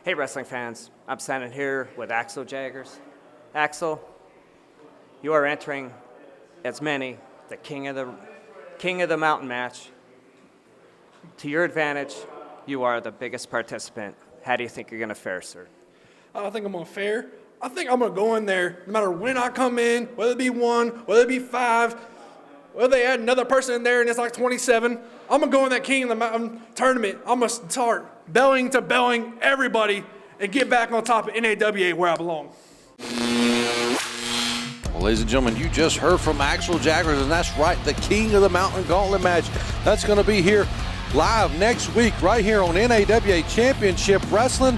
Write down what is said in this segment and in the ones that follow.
Hey wrestling fans, I'm standing here with Axel Jaggers. Axel, you are entering as many the King of the Mountain match. To your advantage, you are the biggest participant. How do you think you're going to fare, sir? I think I'm going to fare. I think I'm going to go in there no matter when I come in, whether it be 1, whether it be 5, whether they add another person in there and it's like 27. I'm going to go in that King of the Mountain tournament. I'm going to start belling to belling everybody and get back on top of NAWA where I belong. Well, ladies and gentlemen, you just heard from Axel Jaggers, and that's right, the King of the Mountain Gauntlet match. That's going to be here live next week right here on NAWA Championship Wrestling.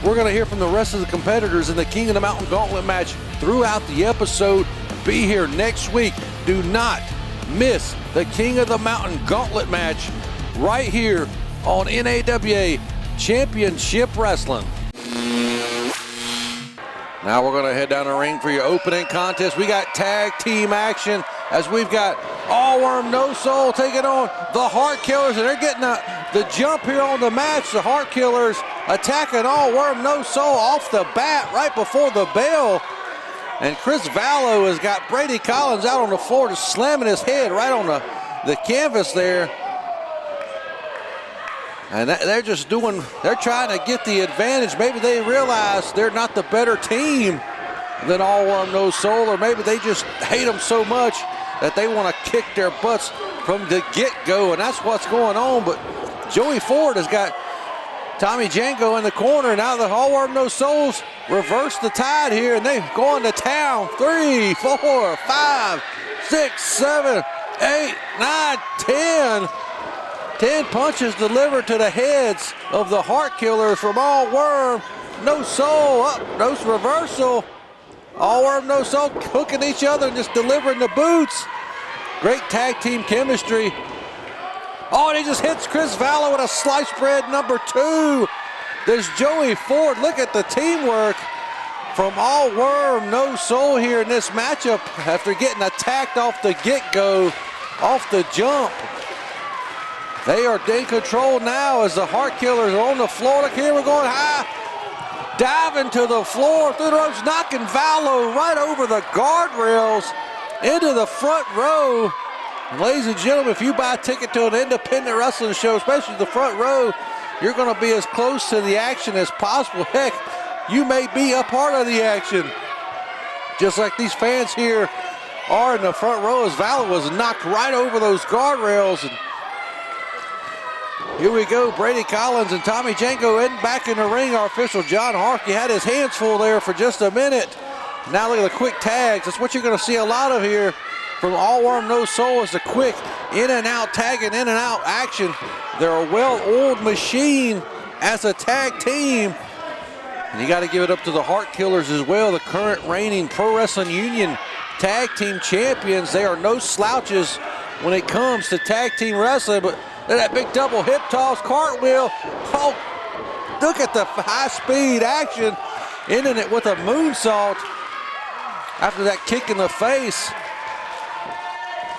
We're going to hear from the rest of the competitors in the King of the Mountain Gauntlet match throughout the episode. Be here next week. Do not miss the King of the Mountain Gauntlet match right here on NAWA Championship Wrestling. Now we're going to head down the ring for your opening contest. We got tag team action as we've got All Worm No Soul taking on the Heartkillers, and they're getting the jump here on the match. The Heartkillers attacking All Worm No Soul off the bat right before the bell. And Chris Vallow has got Brady Collins out on the floor, just slamming his head right on the canvas there. And they're trying to get the advantage. Maybe they realize they're not the better team than All Worm No Soul, or maybe they just hate them so much that they want to kick their butts from the get-go, and that's what's going on. But Joey Ford has got Tommy Django in the corner. Now the All Worm No Souls reverse the tide here, and they go into town. 3, 4, 5, 6, 7, 8, 9, 10. 10 punches delivered to the heads of the Heartkillers from All Worm No Soul. Up, no reversal. All Worm No Soul hooking each other and just delivering the boots. Great tag team chemistry. Oh, and he just hits Chris Vallow with a sliced bread number 2. There's Joey Ford. Look at the teamwork from All Worm No Soul here in this matchup after getting attacked off the get-go, off the jump. They are in control now as the Heartkillers are on the floor. Look here, we're going high. Diving to the floor, through the ropes, knocking Vallow right over the guardrails into the front row. And ladies and gentlemen, if you buy a ticket to an independent wrestling show, especially the front row, you're going to be as close to the action as possible. Heck, you may be a part of the action. Just like these fans here are in the front row as Vallow was knocked right over those guardrails. And here we go, Brady Collins and Tommy Django in back in the ring. Our official John Harkey had his hands full there for just a minute. Now look at the quick tags. That's what you're going to see a lot of here from All Worm No Soul, is the quick in and out tagging, in and out action. They're a well-oiled machine as a tag team. And you got to give it up to the Heartkillers as well, the current reigning Pro Wrestling Union tag team champions. They are no slouches when it comes to tag team wrestling, but that big double hip toss, cartwheel. Oh, look at the high-speed action, ending it with a moonsault after that kick in the face.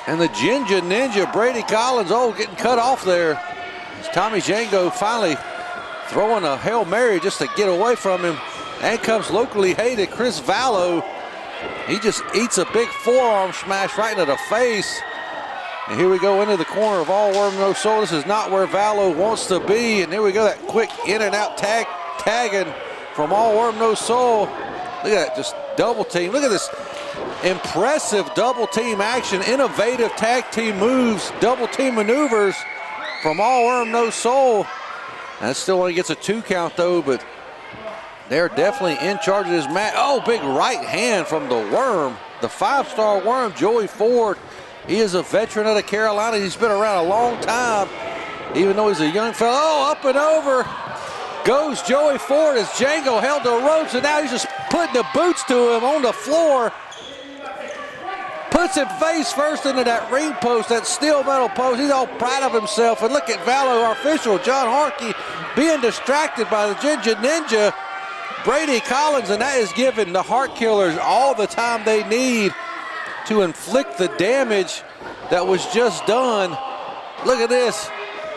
And the Ginger Ninja, Brady Collins, getting cut off there. As Tommy Django finally throwing a Hail Mary just to get away from him. And comes locally hated Chris Vallow. He just eats a big forearm smash right into the face. And here we go into the corner of All Worm No Soul. This is not where Vallow wants to be. And here we go, that quick in and out tagging from All Worm No Soul. Look at that, just double team. Look at this impressive double team action, innovative tag team moves, double team maneuvers from All Worm No Soul. That still only gets a 2 count though, but they're definitely in charge of this match. Oh, big right hand from the Worm, the 5-star Worm, Joey Ford. He is a veteran of the Carolinas. He's been around a long time, even though he's a young fellow. Oh, up and over goes Joey Ford as Django held the ropes, and now he's just putting the boots to him on the floor. Puts him face first into that ring post, that steel metal post. He's all proud of himself. And look at Vallow, our official, John Harkey, being distracted by the Ginger Ninja, Brady Collins, and that is giving the Heartkillers all the time they need to inflict the damage that was just done. Look at this.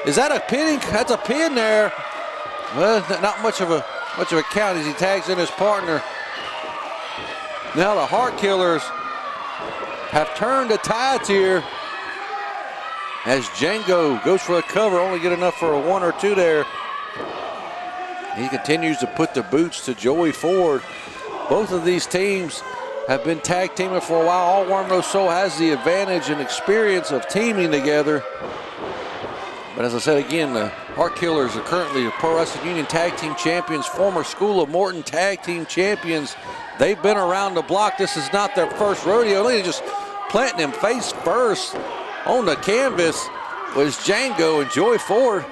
Is that a pinning? That's a pin there. Well, not much of a much of a count as he tags in his partner. Now the Heartkillers have turned the tides here as Django goes for a cover, only get enough for a 1 or 2 there. He continues to put the boots to Joey Ford. Both of these teams have been tag teaming for a while. All Warm No Soul has the advantage and experience of teaming together. But as I said again, the Heartkillers are currently the Pro Wrestling Union Tag Team Champions, former School of Morton Tag Team Champions. They've been around the block. This is not their first rodeo. They're just planting him face first on the canvas was Django, and Joey Ford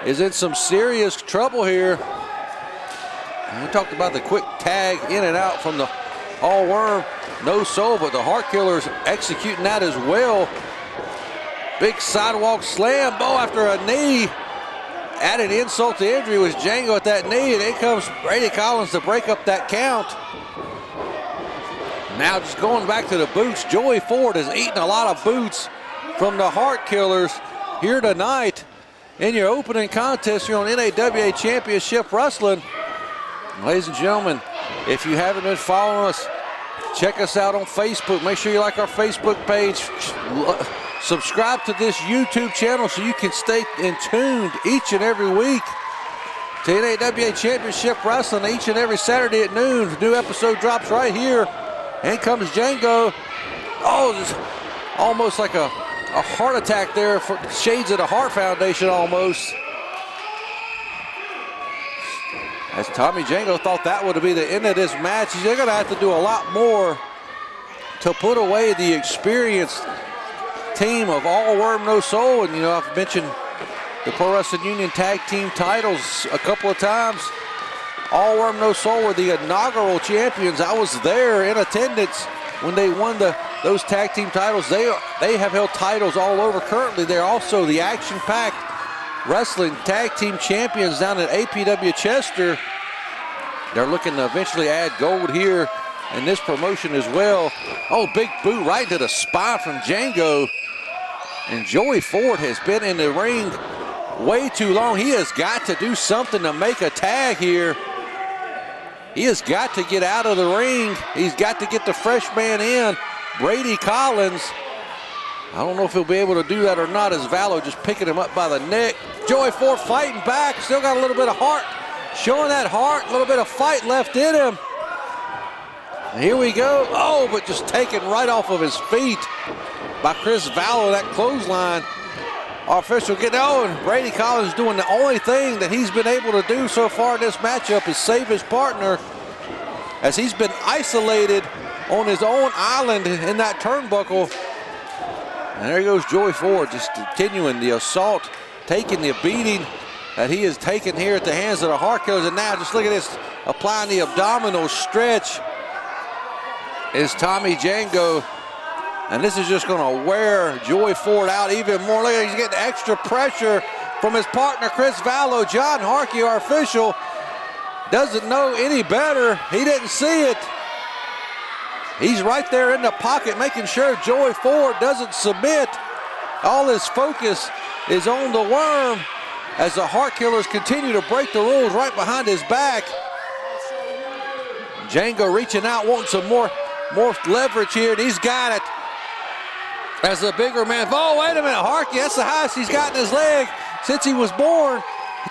is in some serious trouble here. And we talked about the quick tag in and out from the All Worm No Soul, but the Heartkillers executing that as well. Big sidewalk slam, after a knee. Added insult to injury was Django at that knee, and in comes Brady Collins to break up that count. Now just going back to the boots, Joey Ford has eaten a lot of boots from the Heartkillers here tonight in your opening contest here on NAWA Championship Wrestling. Ladies and gentlemen, if you haven't been following us, check us out on Facebook. Make sure you like our Facebook page. Subscribe to this YouTube channel so you can stay in tuned each and every week to NAWA Championship Wrestling each and every Saturday at noon. The new episode drops right here. In comes Django. It's almost like a heart attack there for shades of the Heart Foundation almost. As Tommy Django thought that would be the end of this match. They're going to have to do a lot more to put away the experienced team of All Worm No Soul. And I've mentioned the Pro Wrestling Union Tag Team titles a couple of times. All Worm No Soul were the inaugural champions. I was there in attendance when they won those tag team titles. They have held titles all over. Currently, they're also the action-packed wrestling tag team champions down at APW Chester. They're looking to eventually add gold here in this promotion as well. Big boot right to the spine from Django. And Joey Ford has been in the ring way too long. He has got to do something to make a tag here. He has got to get out of the ring. He's got to get the fresh man in, Brady Collins. I don't know if he'll be able to do that or not, as Vallo just picking him up by the neck. Joey Ford fighting back, still got a little bit of heart, showing that heart, a little bit of fight left in him. And here we go. But just taken right off of his feet by Chris Vallo, that clothesline. Our official getting and Brady Collins doing the only thing that he's been able to do so far in this matchup is save his partner, as he's been isolated on his own island in that turnbuckle. And there goes Joey Ford, just continuing the assault, taking the beating that he has taken here at the hands of the Heartkillers. And now just look at this, applying the abdominal stretch is Tommy Django. And this is just going to wear Joey Ford out even more. Look, he's getting extra pressure from his partner, Chris Vallo. John Harkey, our official, doesn't know any better. He didn't see it. He's right there in the pocket, making sure Joey Ford doesn't submit. All his focus is on the worm as the Heartkillers continue to break the rules right behind his back. Django reaching out, wanting some more leverage here, and he's got it. As the bigger man, wait a minute, Harkey, that's the highest he's gotten his leg since he was born.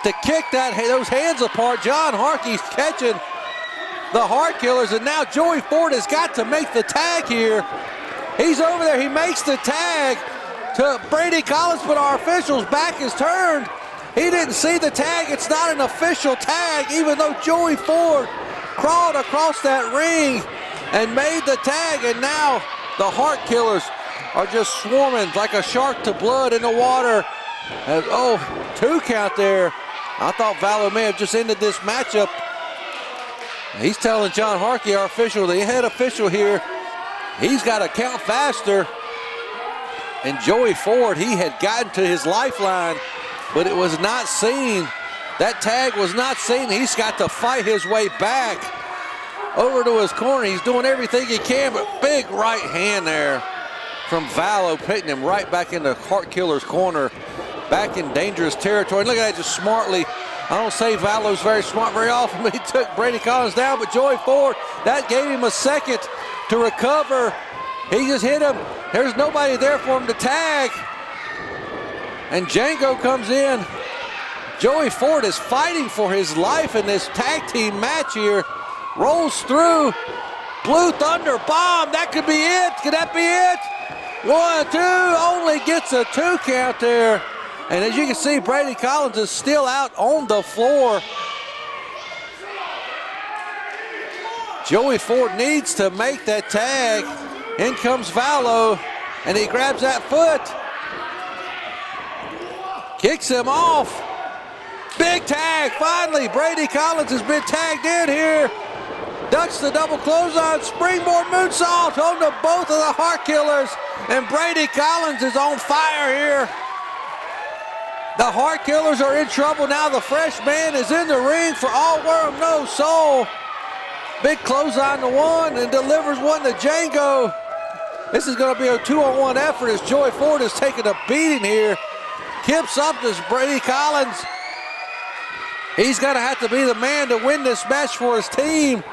To kick those hands apart, John Harkey's catching the Heartkillers, and now Joey Ford has got to make the tag here. He's over there, he makes the tag to Brady Collins, but our official's back is turned. He didn't see the tag, it's not an official tag, even though Joey Ford crawled across that ring and made the tag, and now the Heartkillers are just swarming like a shark to blood in the water. And, 2 count there. I thought Valor may have just ended this matchup. He's telling John Harkey, our official, the head official here, he's got to count faster. And Joey Ford, he had gotten to his lifeline, but it was not seen. That tag was not seen. He's got to fight his way back over to his corner. He's doing everything he can, but big right hand there from Vallo, putting him right back in the Heartkillers corner, back in dangerous territory. And look at that, just smartly I don't say Valo's very smart very often, but he took Brady Collins down. But Joey Ford, that gave him a second to recover. He just hit him. There's nobody there for him to tag. And Django comes in. Joey Ford is fighting for his life in this tag team match here. Rolls through. Blue Thunder bomb. That could be it. Could that be it? 1, 2. Only gets a 2 count there. And as you can see, Brady Collins is still out on the floor. Joey Ford needs to make that tag. In comes Valo, and he grabs that foot. Kicks him off. Big tag, finally. Brady Collins has been tagged in here. Ducks the double clothesline, springboard moonsault onto both of the Heartkillers. And Brady Collins is on fire here. The Heartkillers are in trouble now. The fresh man is in the ring for All Worm, No Soul. Big clothesline to one and delivers one to Django. This is going to be a 2-on-1 effort as Joey Ford is taking a beating here. Kips up to Brady Collins. He's going to have to be the man to win this match for his team.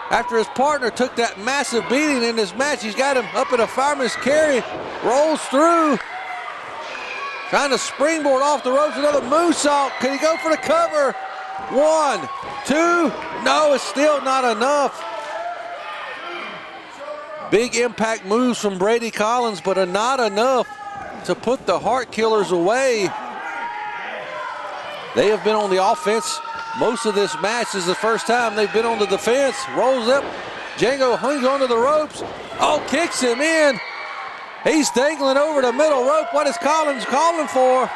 After his partner took that massive beating in this match, he's got him up in a fireman's carry. Rolls through. Trying to springboard off the ropes, another moonsault. Can he go for the cover? 1, 2. No, it's still not enough. Big impact moves from Brady Collins, but are not enough to put the Heartkillers away. They have been on the offense most of this match. This is the first time they've been on the defense. Rolls up. Django hangs onto the ropes. Oh, kicks him in. He's dangling over the middle rope. What is Collins calling for?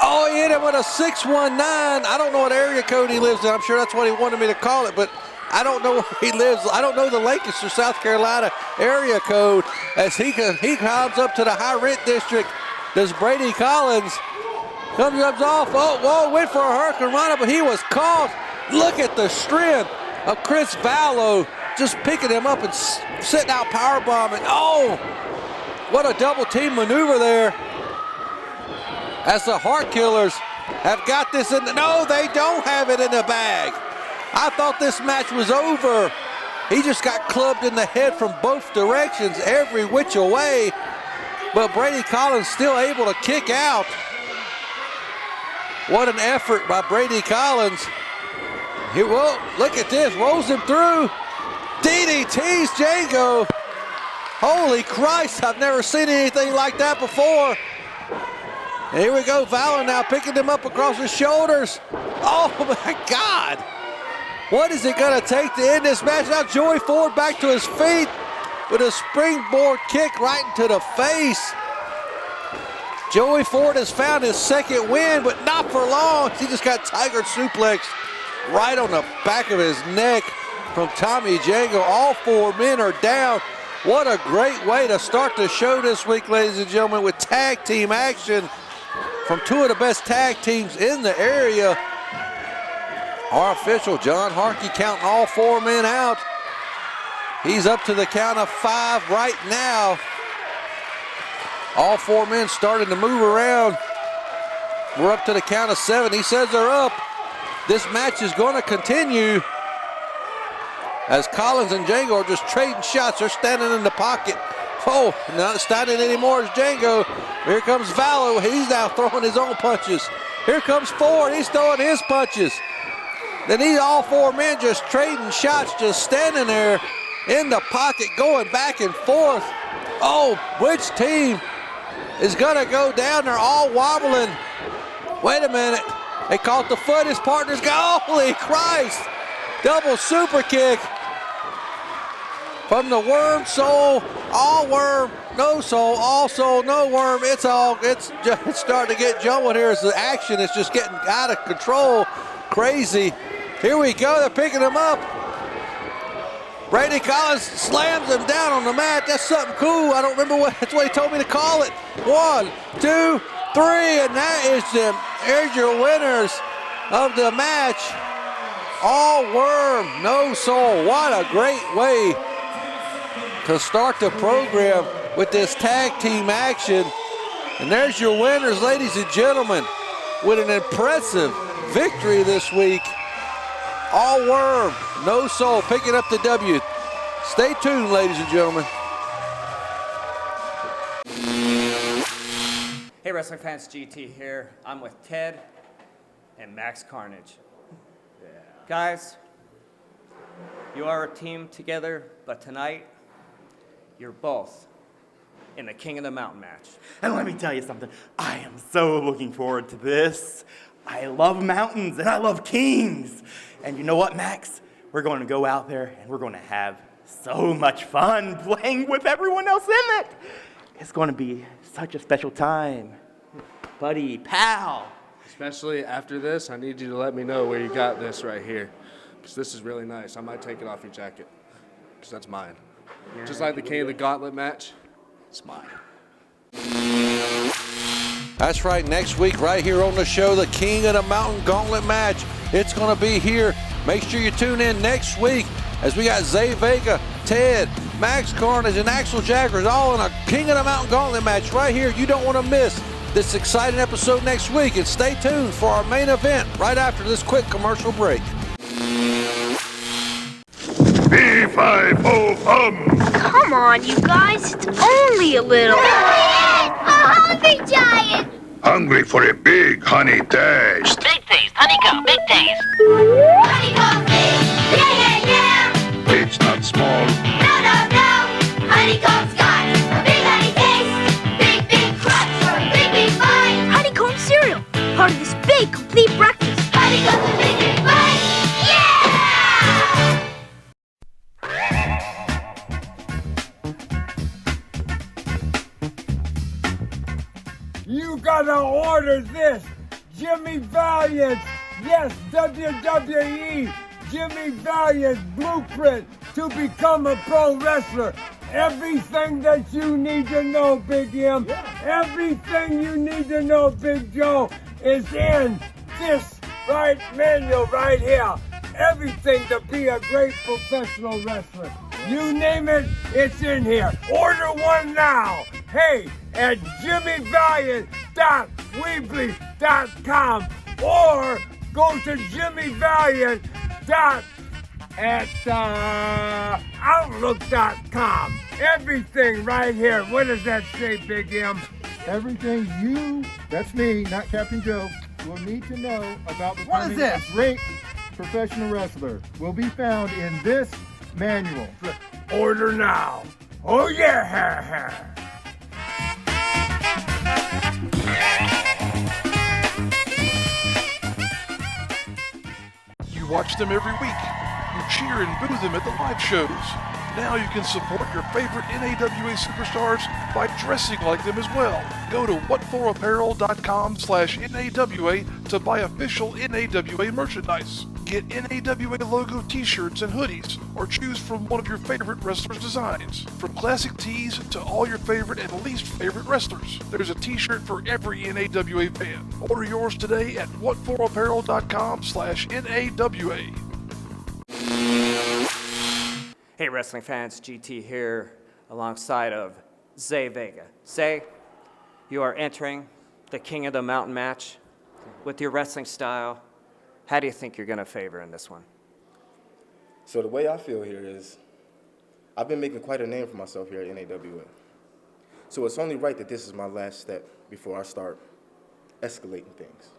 Oh, he hit him with a 619. I don't know what area code he lives in. I'm sure that's what he wanted me to call it, but I don't know where he lives. I don't know the Lancaster, South Carolina area code as he comes up to the high rent district. Does Brady Collins comes off. Oh, whoa, went for a hurricane run, but he was caught. Look at the strength of Chris Valo just picking him up and sitting out power bombing. Oh, what a double team maneuver there. As the Heartkillers have got this in the, no, they don't have it in the bag. I thought this match was over. He just got clubbed in the head from both directions, every which way. But Brady Collins still able to kick out. What an effort by Brady Collins. Here, whoa, look at this, rolls him through. DDT's Django. Holy Christ, I've never seen anything like that before. And here we go, Valo now picking him up across his shoulders. Oh my God. What is it gonna take to end this match? Now Joey Ford back to his feet with a springboard kick right into the face. Joey Ford has found his second win, but not for long. He just got tiger suplexed right on the back of his neck from Tommy Django. All four men are down. What a great way to start the show this week, ladies and gentlemen, with tag team action from two of the best tag teams in the area. Our official, John Harkey, counting all four men out. He's up to the count of 5 right now. All four men starting to move around. We're up to the count of 7. He says they're up. This match is going to continue as Collins and Django are just trading shots. They're standing in the pocket. Oh, not standing anymore is Django. Here comes Valo. He's now throwing his own punches. Here comes Ford. He's throwing his punches. Then these all four men just trading shots, just standing there in the pocket, going back and forth. Oh, which team is gonna go down? They're all wobbling. Wait a minute. They caught the foot. His partner's got, holy Christ. Double super kick from the Worm Soul. All Worm, no Soul, all Soul, no Worm. It's just starting to get jumping here as the action is just getting out of control. Crazy. Here we go, they're picking him up. Brady Collins slams him down on the mat. That's something cool. I don't remember that's what he told me to call it. 1, 2, 3, and that is them. Here's your winners of the match. All Worm, no Soul. What a great way to start the program with this tag team action. And there's your winners, ladies and gentlemen. with an impressive victory this week. All worm, no soul, picking up the W. Stay tuned, ladies and gentlemen. Hey, wrestling fans, GT here. I'm with Ted and Max Carnage. Guys, you are a team together, but tonight, you're both in the King of the Mountain match. And let me tell you something, I am so looking forward to this. I love mountains and I love kings. And you know what, Max? We're going to go out there and we're going to have so much fun playing with everyone else in it. It's going to be such a special time. Buddy, pal. Especially after this, I need you to let me know where you got this right here. Because this is really nice. I might take it off your jacket. Because that's mine. Just like the King of the Gauntlet match, it's mine. That's right, next week right here on the show, the King of the Mountain Gauntlet match. It's going to be here. Make sure you tune in next week as we got Zay Vega, Ted, Max Carnage, and Axel Jaggers all in a King of the Mountain Gauntlet match right here. You don't want to miss this exciting episode next week, and stay tuned for our main event right after this quick commercial break. B5O. Come on, you guys. It's only a little. A hungry giant! Hungry for a big honey taste. Big taste, honeycomb, big taste. Honeycomb big! Yeah, yeah, yeah! It's not small. No, no, no! Honeycomb's got a big honey taste! Big, big crunch for a big, big bite! Honeycomb cereal, part of this big, complete breakfast. Honeycomb's a big, big bite! Yeah! You gotta order this! Jimmy Valiant! Yes, WWE! Jimmy Valiant's blueprint to become a pro wrestler. Everything that you need to know, Big M. Everything you need to know, Big Joe, is in this manual right here. Everything to be a great professional wrestler. You name it, it's in here. Order one now. Hey, at jimmyvaliant.weebly.com or go to jimmyvaliant.outlook.com. Everything right here. What does that say, Big M? Everything you, that's me, not Captain Joe, will need to know about becoming a this? great professional wrestler will be found in this manual. Order now. Oh yeah! You watch them every week. You cheer and boo them at the live shows. Now you can support your favorite NAWA superstars by dressing like them as well. Go to whatforapparel.com/NAWA to buy official NAWA merchandise. Get NAWA logo t-shirts and hoodies, or choose from one of your favorite wrestlers' designs. From classic tees to all your favorite and least favorite wrestlers, there's a t-shirt for every NAWA fan. Order yours today at whatforapparel.com/NAWA. Hey, wrestling fans, GT here alongside of Zay Vega. Zay, you are entering the King of the Mountain match. With your wrestling style, how do you think you're going to favor in this one? So the way I feel here is I've been making quite a name for myself here at NAWA. So it's only right that this is my last step before I start escalating things.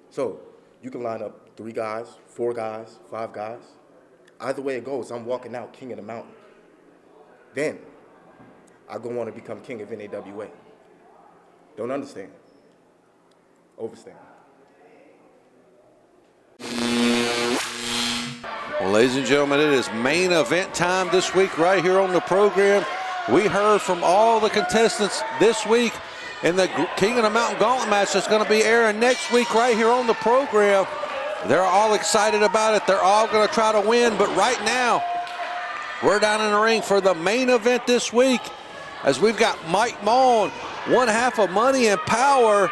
So you can line up 3 guys, 4 guys, 5 guys. Either way it goes, I'm walking out King of the Mountain. Then I go on to become King of NAWA. Don't understand. Overstand. Well, ladies and gentlemen, it is main event time this week right here on the program. We heard from all the contestants this week in the King of the Mountain Gauntlet match that's going to be airing next week right here on the program. They're all excited about it. They're all going to try to win, but right now, we're down in the ring for the main event this week as we've got Mike Maughan, one half of Money and Power.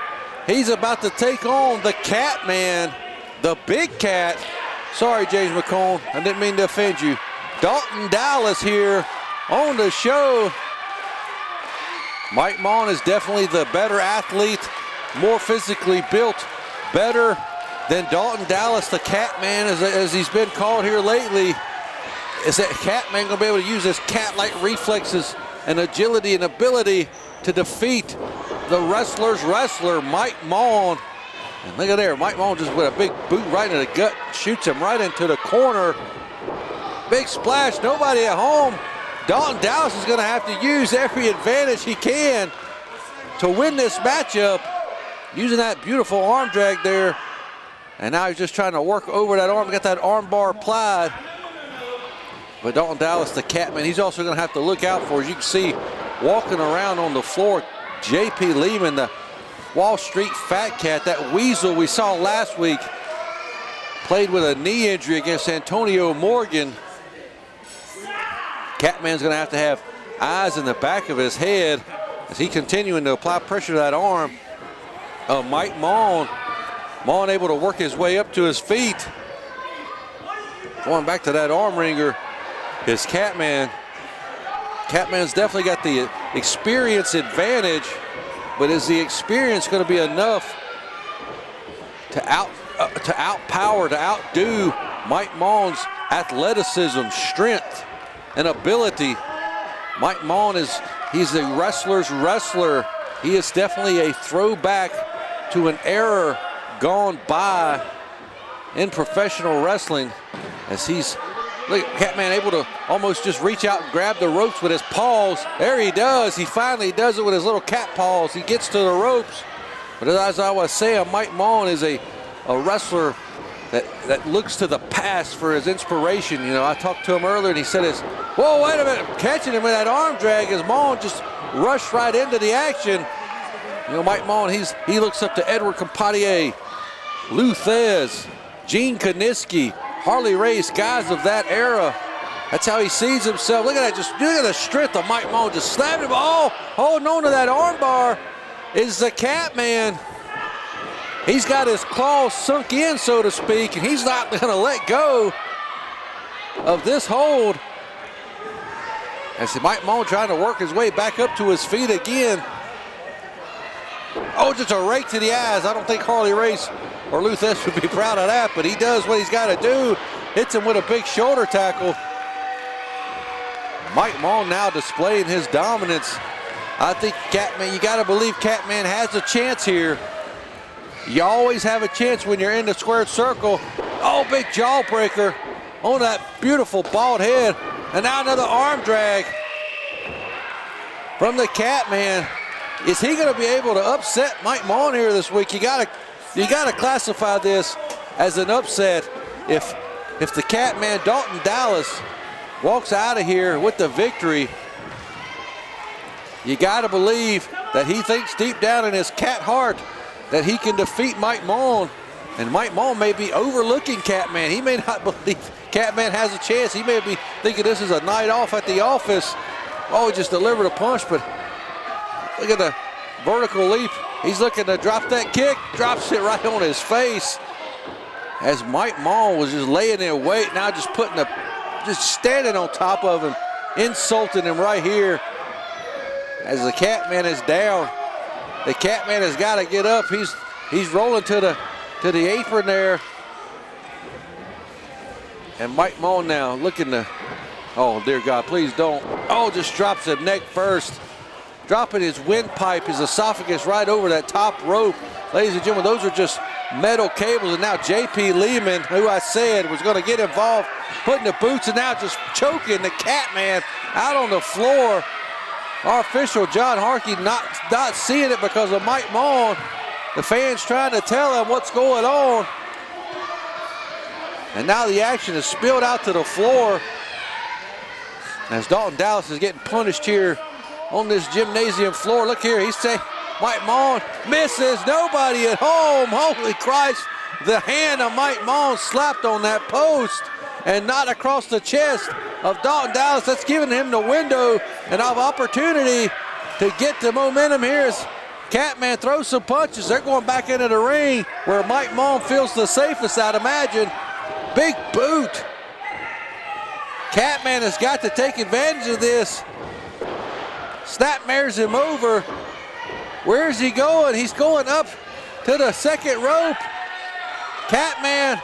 He's about to take on the Cat Man, the Big Cat. Sorry, James McCone, I didn't mean to offend you. Dalton Dallas here on the show. Mike Maughan is definitely the better athlete, more physically built, better than Dalton Dallas, the Catman, as he's been called here lately. Is that Catman going to be able to use his cat-like reflexes and agility and ability to defeat the wrestler's wrestler, Mike Maughan? And look at there, Mike Maughan just with a big boot right in the gut, shoots him right into the corner. Big splash, nobody at home. Dalton Dallas is going to have to use every advantage he can to win this matchup, using that beautiful arm drag there. And now he's just trying to work over that arm, got that arm bar applied. But Dalton Dallas, the Catman, he's also going to have to look out for, as you can see, walking around on the floor, J.P. Lehman, the Wall Street Fat Cat, that weasel we saw last week, played with a knee injury against Antonio Morgan. Catman's going to have eyes in the back of his head as he continuing to apply pressure to that arm of Mike Maughan. Maughan able to work his way up to his feet. Going back to that arm wringer is Catman. Catman's definitely got the experience advantage, but is the experience going to be enough to outpower, to outdo Mike Maughan's athleticism, strength, and ability? Mike Maughan he's a wrestler's wrestler. He is definitely a throwback to an era gone by in professional wrestling, as he's, look, Catman able to almost just reach out and grab the ropes with his paws. There he does. He finally does it with his little cat paws. He gets to the ropes. But as I was saying, Mike Maughan is a wrestler that looks to the past for his inspiration. You know, I talked to him earlier and he said, whoa, wait a minute, catching him with that arm drag as Maughan just rushed right into the action. You know, Mike Maughan, he looks up to Edward Compadre, Lou Thez, Gene Koniski, Harley Race, guys of that era. That's how he sees himself. Look at that, just look at the strength of Mike Maughan, just slamming him. Oh, holding on to that arm bar is the Catman. He's got his claws sunk in, so to speak, and he's not going to let go of this hold. As Mike Maughan trying to work his way back up to his feet again. Oh, just a rake to the eyes. I don't think Harley Race or Lou Thez would be proud of that, but he does what he's got to do. Hits him with a big shoulder tackle. Mike Maughan now displaying his dominance. I think Catman, you got to believe Catman has a chance here. You always have a chance when you're in the squared circle. Oh, big jawbreaker on that beautiful bald head. And now another arm drag from the Catman. Is he going to be able to upset Mike Maughan here this week? You got to classify this as an upset. If the Catman, Dalton Dallas, walks out of here with the victory, you got to believe that he thinks deep down in his cat heart that he can defeat Mike Maughan. And Mike Maughan may be overlooking Catman. He may not believe Catman has a chance. He may be thinking this is a night off at the office. Oh, he just delivered a punch, but look at the vertical leap. He's looking to drop that kick, drops it right on his face. As Mike Maughan was just laying in wait, now just just standing on top of him, insulting him right here. As the Catman is down, the Catman has got to get up. He's rolling to the apron there. And Mike Maughan now looking to, oh dear God, please don't. Oh, just drops him neck first. Dropping his windpipe, his esophagus right over that top rope. Ladies and gentlemen, those are just metal cables. And now J.P. Lehman, who I said was going to get involved, putting the boots, and now just choking the Catman out on the floor. Our official, John Harkey, not seeing it because of Mike Maughan. The fans trying to tell him what's going on. And now the action is spilled out to the floor as Dalton Dallas is getting punished here on this gymnasium floor. Look here, he's saying, Mike Maughan misses, nobody at home. Holy Christ, the hand of Mike Maughan slapped on that post and not across the chest of Dalton Dallas. That's giving him the window and of opportunity to get the momentum here as Catman throws some punches. They're going back into the ring where Mike Maughan feels the safest, I'd imagine. Big boot. Catman has got to take advantage of this. Snapmares him over. Where's he going? He's going up to the second rope. Catman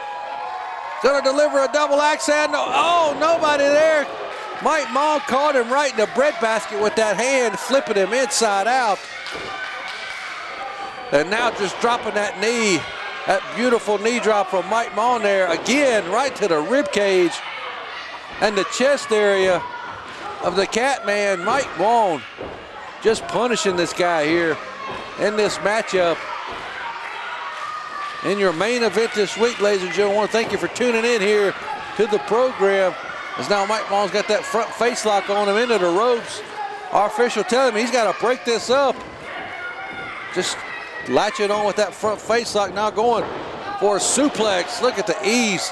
gonna deliver a double axe handle. Oh, nobody there. Mike Maughan caught him right in the breadbasket with that hand, flipping him inside out. And now just dropping that knee, that beautiful knee drop from Mike Maughan there. Again, right to the rib cage and the chest area of the Catman. Mike Maughan just punishing this guy here in this matchup. In your main event this week, ladies and gentlemen, I want to thank you for tuning in here to the program. As now Mike Maughan's got that front face lock on him into the ropes. Our official telling him he's got to break this up. Just latching on with that front face lock, now going for a suplex. Look at the ease,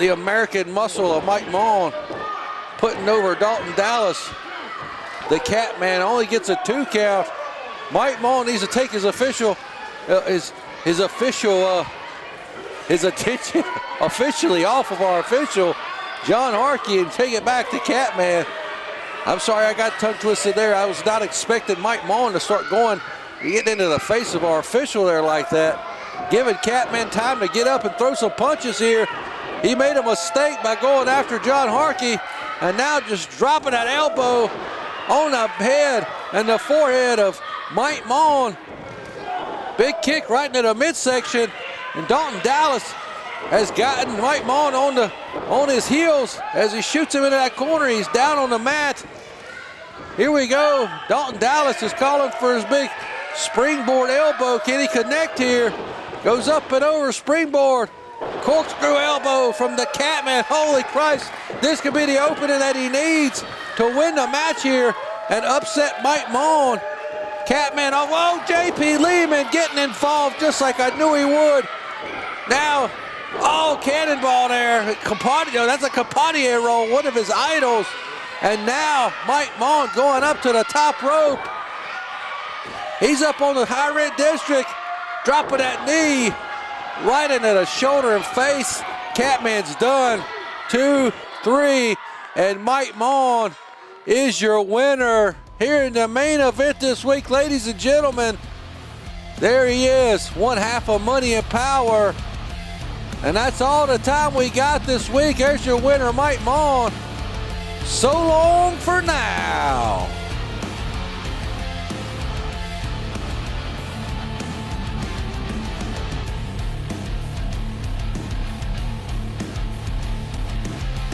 the American muscle of Mike Maughan putting over Dalton Dallas. The Catman only gets a 2 count. Mike Maughan needs to take his attention officially off of our official, John Harkey, and take it back to Catman. I'm sorry I got tongue twisted there. I was not expecting Mike Maughan to start getting into the face of our official there like that. Giving Catman time to get up and throw some punches here. He made a mistake by going after John Harkey, and now just dropping that elbow on the head and the forehead of Mike Maughan. Big kick right into the midsection, and Dalton Dallas has gotten Mike Maughan on his heels as he shoots him into that corner. He's down on the mat. Here we go. Dalton Dallas is calling for his big springboard elbow. Can he connect here? Goes up and over springboard. Corkscrew elbow from the Catman. Holy Christ, this could be the opening that he needs to win the match here and upset Mike Maughan. Catman, oh, JP Lehman getting involved just like I knew he would. Now, oh, cannonball there. That's a Campanier roll, one of his idols. And now Mike Maughan going up to the top rope. He's up on the high red district, dropping that knee right into the shoulder and face. Catman's done. 2, 3, and Mike Maughan is your winner here in the main event this week, ladies and gentlemen. There he is, 1/2 of Money and Power. And that's all the time we got this week. There's your winner, Mike Maughan. So long for now.